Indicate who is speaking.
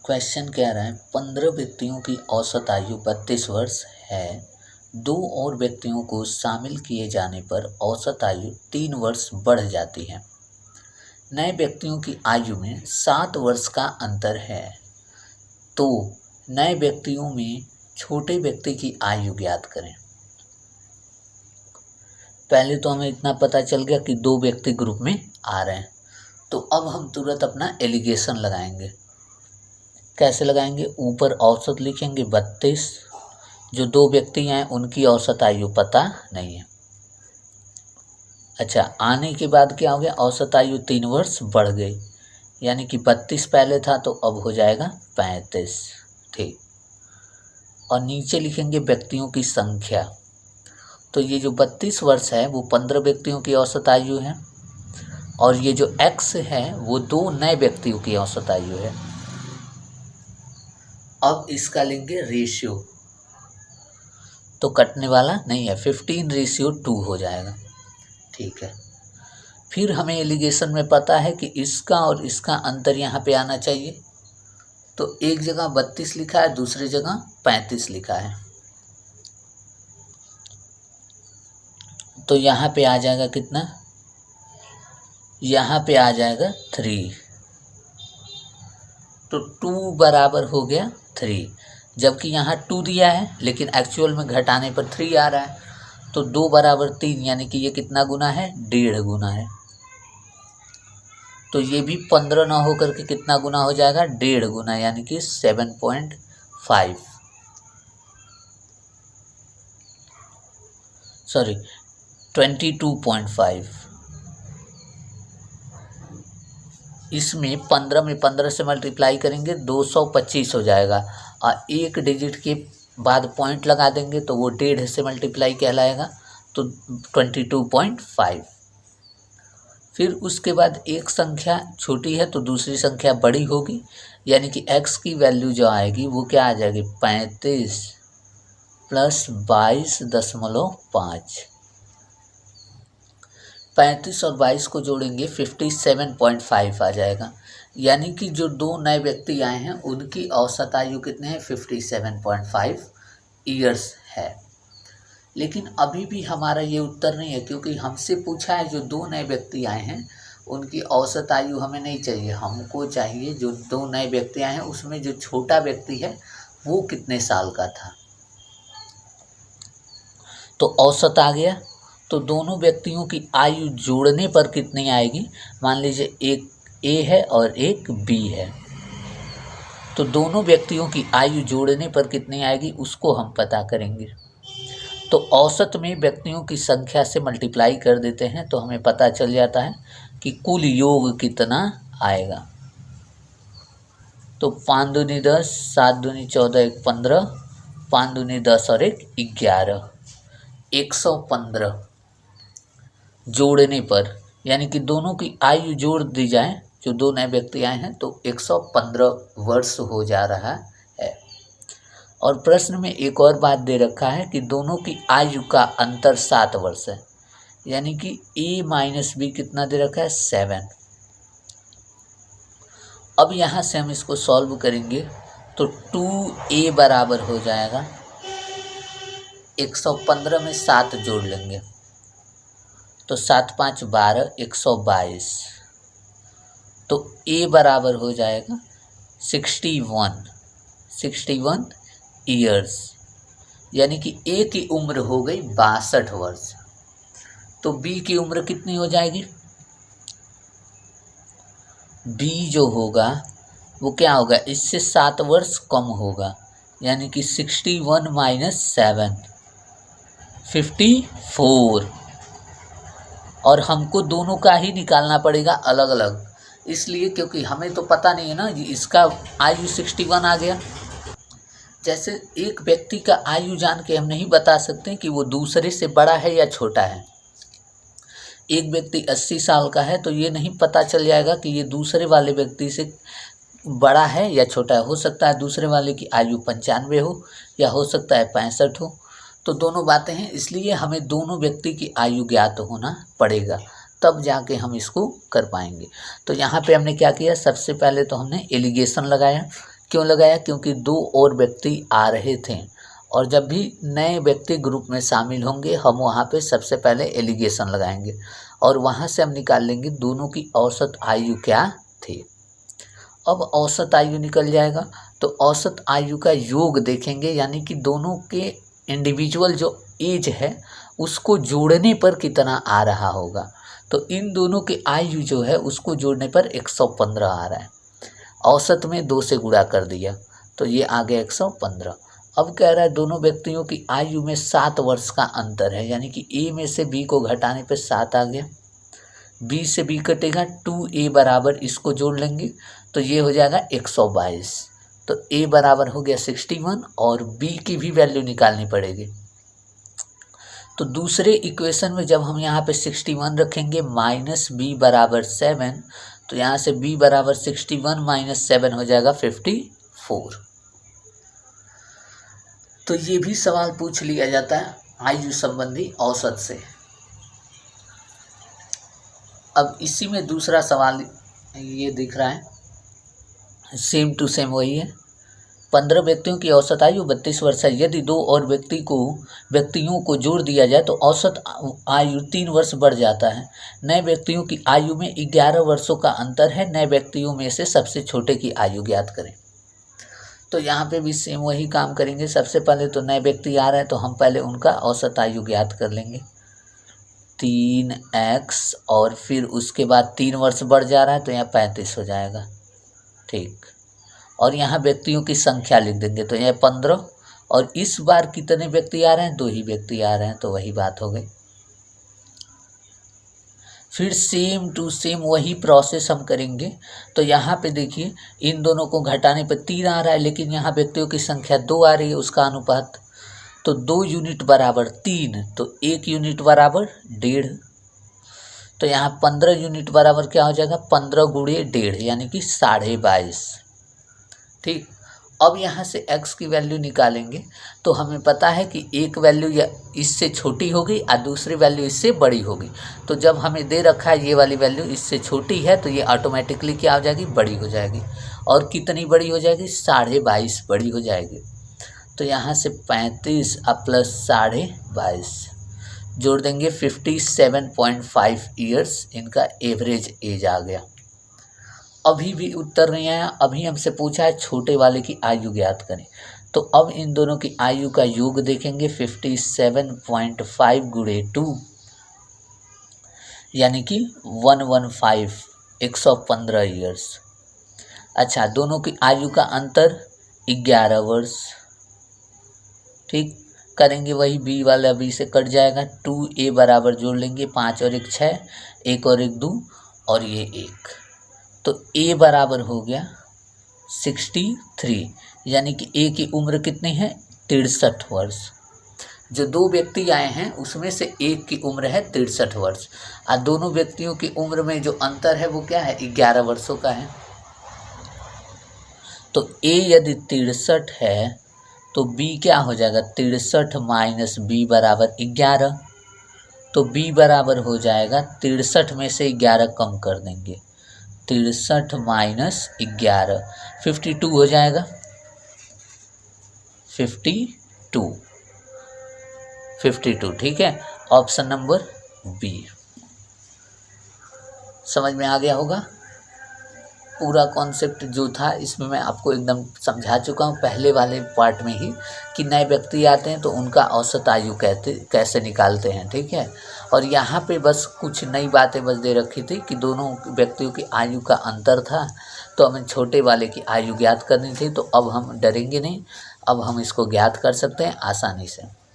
Speaker 1: Question कह रहा है 15 व्यक्तियों की औसत आयु 32 वर्ष है। 2 और व्यक्तियों को शामिल किए जाने पर औसत आयु 3 वर्ष बढ़ जाती है। नए व्यक्तियों की आयु में 7 वर्ष का अंतर है, तो नए व्यक्तियों में छोटे व्यक्ति की आयु ज्ञात करें। पहले तो हमें इतना पता चल गया कि 2 व्यक्ति ग्रुप में आ रहे हैं, तो अब हम तुरंत अपना एलिगेशन लगाएंगे। कैसे लगाएंगे? ऊपर औसत लिखेंगे 32, जो 2 व्यक्ति हैं उनकी औसत आयु पता नहीं है। अच्छा, आने के बाद क्या हो गया? औसत आयु 3 वर्ष बढ़ गई, यानी कि 32 पहले था तो अब हो जाएगा 35। ठीक, और नीचे लिखेंगे व्यक्तियों की संख्या। तो ये जो 32 वर्ष है वो 15 व्यक्तियों की औसत आयु है, और ये जो x है वो 2 नए व्यक्तियों की औसत आयु है। अब इसका लेंगे रेशियो, तो कटने वाला नहीं है, 15:2 हो जाएगा। ठीक है, फिर हमें एलिगेशन में पता है कि इसका और इसका अंतर यहाँ पे आना चाहिए, तो एक जगह 32 लिखा है, दूसरी जगह 35 लिखा है, तो यहाँ पे आ जाएगा कितना? यहाँ पे आ जाएगा 3, तो 2 बराबर हो गया 3, जबकि यहाँ 2 दिया है लेकिन एक्चुअल में घटाने पर 3 आ रहा है, तो 2 बराबर 3, यानी कि ये कितना गुना है? 1.5 गुना है। तो ये भी 15 ना होकर के कितना गुना हो जाएगा? 1.5 गुना, यानी कि 7.5, सॉरी 22.5। इसमें 15 में 15 से मल्टीप्लाई करेंगे 225 हो जाएगा, और एक डिजिट के बाद पॉइंट लगा देंगे तो वो 1.5 से मल्टीप्लाई कहलाएगा, तो 22.5। फिर उसके बाद एक संख्या छोटी है तो दूसरी संख्या बड़ी होगी, यानी कि x की वैल्यू जो आएगी वो क्या आ जाएगी? 35 + 22.5। 35 और 22 को जोड़ेंगे 57.5 आ जाएगा, यानी कि जो 2 नए व्यक्ति आए हैं उनकी औसत आयु कितने हैं? 57.5 ईयर्स है। लेकिन अभी भी हमारा ये उत्तर नहीं है, क्योंकि हमसे पूछा है जो 2 नए व्यक्ति आए हैं उनकी औसत आयु हमें नहीं चाहिए, हमको चाहिए जो 2 नए व्यक्ति आए हैं उसमें जो छोटा व्यक्ति है वो कितने साल का था। तो औसत आ गया, तो दोनों व्यक्तियों की आयु जोड़ने पर कितनी आएगी? मान लीजिए एक ए है और एक बी है, तो दोनों व्यक्तियों की आयु जोड़ने पर कितनी आएगी उसको हम पता करेंगे। तो औसत में व्यक्तियों की संख्या से मल्टीप्लाई कर देते हैं तो हमें पता चल जाता है कि कुल योग कितना आएगा। तो 5 दूनी 10, 7 दूनी 14, 1 15, 5 दूनी 10 और 1 11, 115 जोड़ने पर, यानी कि दोनों की आयु जोड़ दी जाए, जो 2 नए व्यक्ति आए हैं, तो 115 वर्ष हो जा रहा है। और प्रश्न में एक और बात दे रखा है कि दोनों की आयु का अंतर 7 वर्ष है, यानी कि a - b कितना दे रखा है? 7। अब यहाँ से हम इसको सॉल्व करेंगे तो 2a बराबर हो जाएगा 115 में 7 जोड़ लेंगे तो 7 × 5 = 12, 122, तो a बराबर हो जाएगा 61 ईयर्स, यानी कि a की उम्र हो गई 62 वर्ष। तो b की उम्र कितनी हो जाएगी? b जो होगा वो क्या होगा? इससे 7 वर्ष कम होगा, यानी कि 61 - 7 54, और हमको दोनों का ही निकालना पड़ेगा अलग अलग, इसलिए क्योंकि हमें तो पता नहीं है ना, इसका आयु 61 आ गया। जैसे एक व्यक्ति का आयु जान के हम नहीं बता सकते कि वो दूसरे से बड़ा है या छोटा है। एक व्यक्ति 80 साल का है तो ये नहीं पता चल जाएगा कि ये दूसरे वाले व्यक्ति से बड़ा है या छोटा है। हो सकता है दूसरे वाले की आयु 95 हो, या हो सकता है 65 हो, तो दोनों बातें हैं, इसलिए हमें दोनों व्यक्ति की आयु ज्ञात होना पड़ेगा, तब जाके हम इसको कर पाएंगे। तो यहाँ पे हमने क्या किया? सबसे पहले तो हमने एलिगेशन लगाया क्यों लगाया? क्योंकि 2 और व्यक्ति आ रहे थे और जब भी नए व्यक्ति ग्रुप में शामिल होंगे हम वहाँ पे सबसे पहले एलिगेशन लगाएंगे और वहाँ से हम निकाल लेंगे दोनों की औसत आयु क्या थी। अब औसत आयु निकल जाएगा तो औसत आयु का योग देखेंगे, यानी कि दोनों के इंडिविजुअल जो एज है उसको जोड़ने पर कितना आ रहा होगा। तो इन दोनों की आयु जो है उसको जोड़ने पर 115 आ रहा है। औसत में 2 से गुणा कर दिया तो ये आ गया 115। अब कह रहा है दोनों व्यक्तियों की आयु में 7 वर्ष का अंतर है, यानी कि ए में से बी को घटाने पर 7 आ गया। बी से बी कटेगा 2a बराबर, इसको जोड़ लेंगे तो ये हो जाएगा 122। तो a बराबर हो गया 61 और b की भी वैल्यू निकालनी पड़ेगी। तो दूसरे इक्वेशन में जब हम यहाँ पे 61 रखेंगे माइनस b बराबर 7, तो यहाँ से b बराबर 61 माइनस 7 हो जाएगा 54। तो ये भी सवाल पूछ लिया जाता है आयु संबंधी औसत से। अब इसी में दूसरा सवाल ये दिख रहा है, सेम टू सेम वही है। 15 व्यक्तियों की औसत आयु 32 वर्ष है। यदि 2 और व्यक्तियों को जोड़ दिया जाए तो औसत आयु 3 वर्ष बढ़ जाता है। नए व्यक्तियों की आयु में 11 वर्षों का अंतर है। नए व्यक्तियों में से सबसे छोटे की आयु ज्ञात करें। तो यहाँ पे भी सेम वही काम करेंगे। सबसे पहले तो नए व्यक्ति आ रहे हैं तो हम पहले उनका औसत आयु ज्ञात कर लेंगे 3x और फिर उसके बाद 3 वर्ष बढ़ जा रहा है तो यहाँ 35 हो जाएगा, ठीक। और यहाँ व्यक्तियों की संख्या लिख देंगे तो यह 15 और इस बार कितने व्यक्ति आ रहे हैं? 2 ही व्यक्ति आ रहे हैं, तो वही बात हो गई। फिर सेम टू सेम वही प्रोसेस हम करेंगे। तो यहाँ पे देखिए इन दोनों को घटाने पर 3 आ रहा है, लेकिन यहाँ व्यक्तियों की संख्या 2 आ रही है, उसका अनुपात तो 2 यूनिट बराबर 3, तो 1 यूनिट बराबर 1.5। तो यहाँ 15 यूनिट बराबर क्या हो जाएगा? 15 गुणे 1.5 यानी कि 22.5, ठीक। अब यहाँ से x की वैल्यू निकालेंगे तो हमें पता है कि एक वैल्यू या इससे छोटी होगी और दूसरी वैल्यू इससे बड़ी होगी। तो जब हमें दे रखा है ये वाली वैल्यू इससे छोटी है तो ये ऑटोमेटिकली क्या हो जाएगी? बड़ी हो जाएगी। और कितनी बड़ी हो जाएगी? 22.5 बड़ी हो जाएगी। तो यहाँ से 35 प्लस 22.5 जोड़ देंगे 57.5 ईयर्स इनका एवरेज एज आ गया। अभी भी उत्तर नहीं आया। अभी हमसे पूछा है छोटे वाले की आयु ज्ञात करें। तो अब इन दोनों की आयु का योग देखेंगे 57.5 गुणे 2 यानी कि 115 ईयर्स। अच्छा, दोनों की आयु का अंतर 11 वर्ष, ठीक। करेंगे वही, बी वाला बी से कट जाएगा। 2a बराबर जोड़ लेंगे 5 और 1 6, 1 और 1 2 और ये 1। तो a बराबर हो गया 63 यानी कि a की उम्र कितनी है? 63 वर्ष। जो 2 व्यक्ति आए हैं उसमें से एक की उम्र है 63 वर्ष और दोनों व्यक्तियों की उम्र में जो अंतर है वो क्या है? 11 वर्षों का है। तो a यदि 63 है तो b क्या हो जाएगा? 63 माइनस b बराबर 11। तो b बराबर हो जाएगा 63 में से 11 कम कर देंगे, 63 माइनस 11 52 हो जाएगा। 52, ठीक है। Option number B. समझ में आ गया होगा। पूरा कॉन्सेप्ट जो था इसमें मैं आपको एकदम समझा चुका हूँ पहले वाले पार्ट में ही कि नए व्यक्ति आते हैं तो उनका औसत आयु कैसे निकालते हैं, ठीक है। और यहाँ पे बस कुछ नई बातें बस दे रखी थी कि दोनों व्यक्तियों की आयु का अंतर था तो हमें छोटे वाले की आयु ज्ञात करनी थी। तो अब हम डरेंगे नहीं, अब हम इसको ज्ञात कर सकते हैं आसानी से।